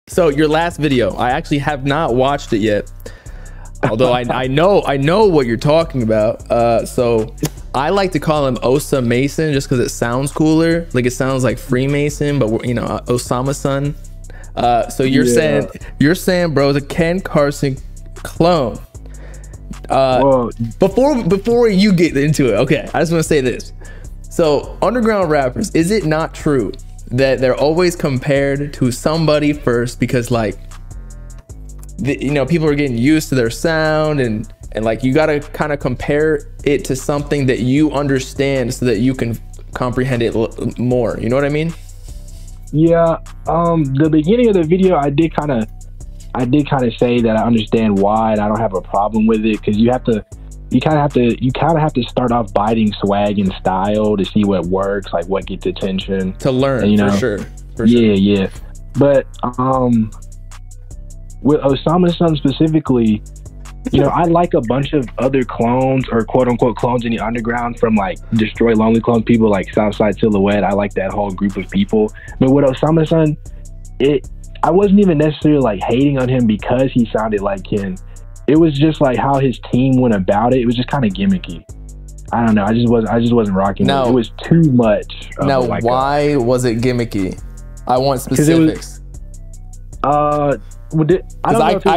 So your last video, I actually have not watched it yet. Although I know what you're talking about. So I like to call him Osa Mason just because it sounds cooler. Like it sounds like Freemason, but you know, Osama son. So you're saying bro, it's a Ken Carson clone. Before you get into it, okay, I just want to say this. So underground rappers, is it not true that they're always compared to somebody first because like you know, people are getting used to their sound and like you got to kind of compare it to something that you understand so that you can comprehend it more, you know what I mean? Yeah, the beginning of the video I did kind of say that I understand why and I don't have a problem with it, because you kind of have to start off biting swag and style to see what works, like what gets attention, to learn, and, you know, for sure. Yeah. But with Osama Son specifically, you know, I like a bunch of other clones or quote unquote clones in the underground from like Destroy Lonely Clones, people like Southside Silhouette. I like that whole group of people. But with Osama Son, I wasn't even necessarily like hating on him because he sounded like Ken. It was just like how his team went about it. It was just kind of gimmicky. I don't know. I just wasn't rocking it. It was too much. Now, like why was it gimmicky? I want specifics. I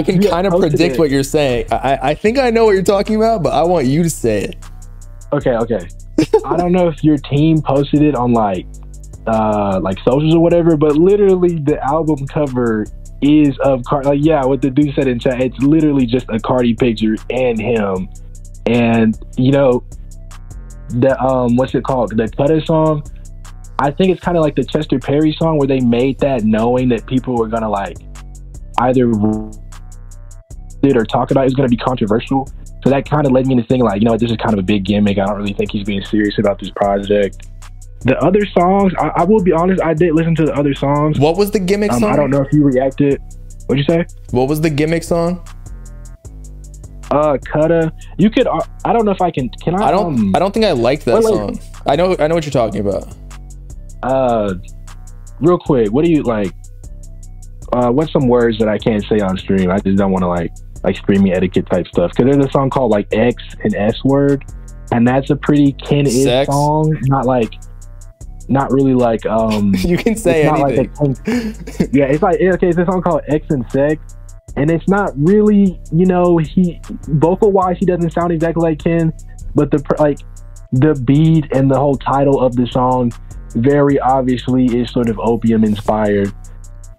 can kind of predict what you're saying. I think I know what you're talking about, but I want you to say it. Okay. I don't know if your team posted it on like socials or whatever, but literally the album cover is of Cardi. Like, yeah, what the dude said in chat, it's literally just a Cardi picture and him. And you know, the what's it called? The Cutter song. I think it's kind of like the Chester Perry song where they made that knowing that people were gonna like either it or talk about it was gonna be controversial. So that kind of led me to think like, you know, this is kind of a big gimmick. I don't really think he's being serious about this project. The other songs, I will be honest, I did listen to the other songs. What was the gimmick song? I don't know if you reacted. What'd you say? What was the gimmick song? Cutta. You could. I don't know if I can. Can I? I don't think I liked that song. I know what you're talking about. Real quick, what do you like? What's some words that I can't say on stream? I just don't want to like streaming etiquette type stuff. Because there's a song called like X and S word, and that's a pretty Ken-ish song. Not really like you can say anything. Yeah, it's like okay, it's a song called X and Sex, and it's not really, you know, he vocal wise he doesn't sound exactly like Ken, but the beat and the whole title of the song very obviously is sort of Opium inspired.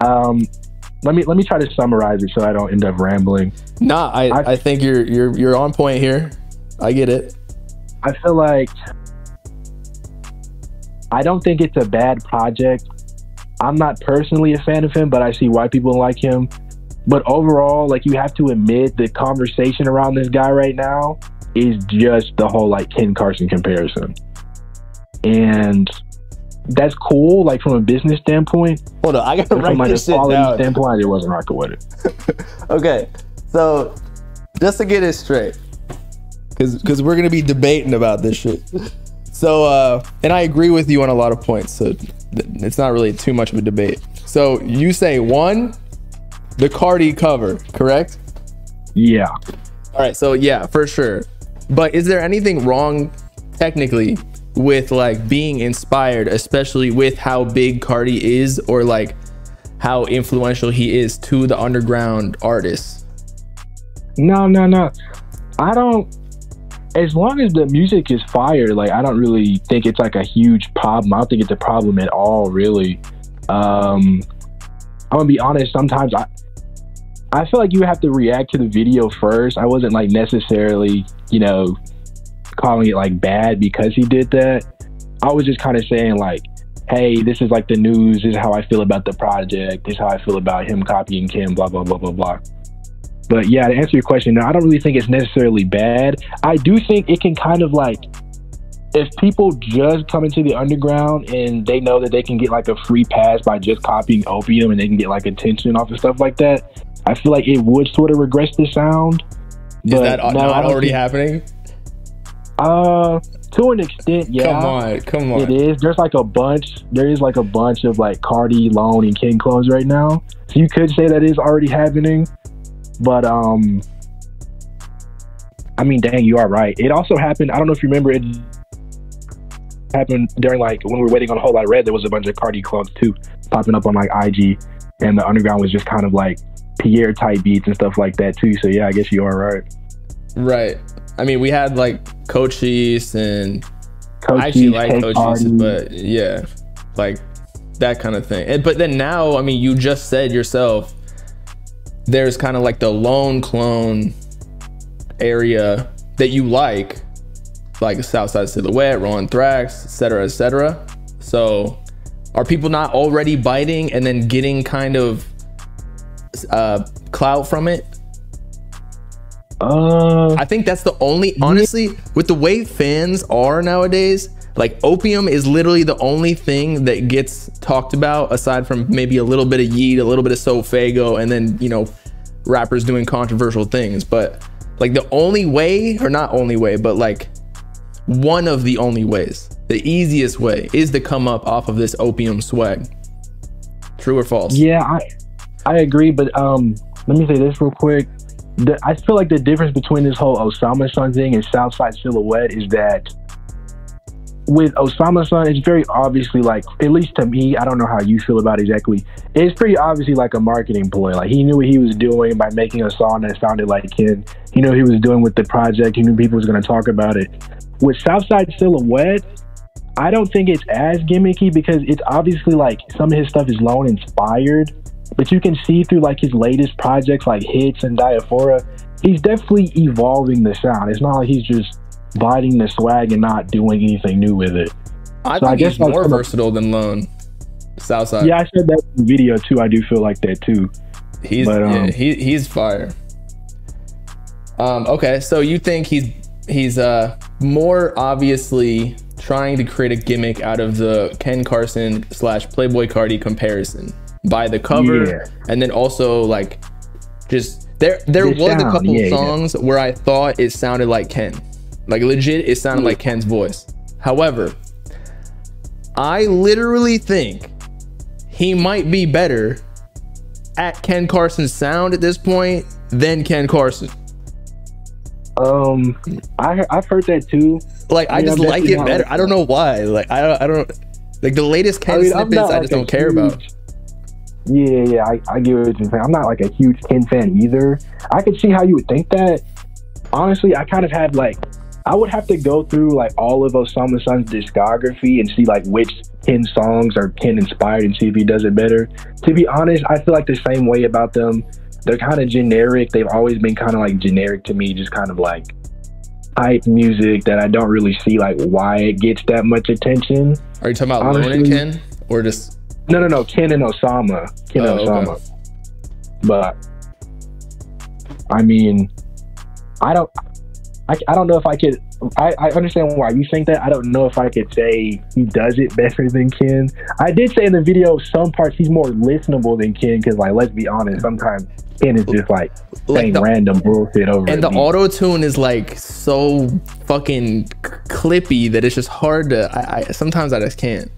Let me try to summarize it so I don't end up rambling. Nah, I think you're on point here. I get it. I feel like I don't think it's a bad project. I'm not personally a fan of him, but I see why people like him. But overall, like, you have to admit the conversation around this guy right now is just the whole like Ken Carson comparison. And that's cool, like from a business standpoint. Hold on, I gotta write this shit down. Standpoint, it wasn't rocking with it. Okay, so just to get it straight, because we're gonna be debating about this shit. So, and I agree with you on a lot of points, so it's not really too much of a debate. So you say one, the Cardi cover, correct? Yeah. All right, so yeah, for sure. But is there anything wrong technically with like being inspired, especially with how big Cardi is or like how influential he is to the underground artists? No. I don't. As long as the music is fire, like I don't really think it's like a huge problem. I don't think it's a problem at all, really. I'm gonna be honest. Sometimes I feel like you have to react to the video first. I wasn't like necessarily, you know, calling it like bad because he did that. I was just kind of saying like, hey, this is like the news. This is how I feel about the project. This is how I feel about him copying Kim, blah, blah, blah, blah, blah. But yeah, to answer your question, no, I don't really think it's necessarily bad. I do think it can kind of like, if people just come into the underground and they know that they can get like a free pass by just copying Opium and they can get like attention off of stuff like that, I feel like it would sort of regress the sound. Is that not already happening? To an extent, yeah. Come on. It is. There is like a bunch of like Cardi, Lone, and Ken clones right now. So you could say that is already happening. But I mean, dang, you are right. It also happened. I don't know if you remember, it happened during like when we were waiting on A Whole Lot of Red. There was a bunch of Cardi clones too popping up on like IG, and the underground was just kind of like Pierre type beats and stuff like that too. So yeah, I guess you are right. Right. I mean, we had like Cochise and I actually Cochise, like Cochise, Cardi. but yeah, like that kind of thing. But then now, I mean, you just said yourself, there's kind of like the lone clone area that you like Southside Silhouette, Ron Thrax, etc., etc. So are people not already biting and then getting kind of clout from it? I think that's the only, honestly, with the way fans are nowadays, like Opium is literally the only thing that gets talked about aside from maybe a little bit of Yeet, a little bit of Sofago, and then, you know, rappers doing controversial things. But like the only way, or not only way, but like one of the only ways, the easiest way is to come up off of this Opium swag. True or false? Yeah, I agree, but let me say this real quick. I feel like the difference between this whole Osama Sun thing and Southside Silhouette is that with Osama Sun, it's very obviously, like, at least to me, I don't know how you feel about it exactly, it's pretty obviously like a marketing ploy. Like, he knew what he was doing by making a song that sounded like Ken. He knew what he was doing with the project. He knew people was going to talk about it. With Southside Silhouette, I don't think it's as gimmicky because it's obviously like some of his stuff is Lone inspired, but you can see through like his latest projects like Hits and Diaphora, he's definitely evolving the sound. It's not like he's just biting the swag and not doing anything new with it. I think he's like more versatile than Lone. Southside. Yeah, I said that in the video too. I do feel like that too. He's fire. Okay, so you think he's more obviously trying to create a gimmick out of the Ken Carson / Playboi Carti comparison by the cover, and then also like just there was a couple songs where I thought it sounded like Ken, like legit it sounded like Ken's voice. However, I literally think he might be better at Ken Carson's sound at this point than Ken Carson. I've heard that too. Like, I just like it better. I don't know why. Like, I don't like the latest Ken snippets. I just don't care about. Yeah, I get what you're saying. I'm not like a huge Ken fan either. I could see how you would think that. Honestly, I kind of had like, I would have to go through like all of Osama Sun's discography and see like which Ken songs are Ken inspired and see if he does it better. To be honest, I feel like the same way about them. They're kind of generic. They've always been kind of like generic to me, just kind of like hype music that I don't really see like why it gets that much attention. Are you talking about Lone and Ken, or just no Ken and Osama? Osama. Okay. But I mean, I don't know if I could. I understand why you think that. I don't know if I could say he does it better than Ken. I did say in the video some parts he's more listenable than Ken because, like, let's be honest, sometimes Ken is just like saying random bullshit over. And the auto tune is like so fucking clippy that it's just hard to. I sometimes I just can't.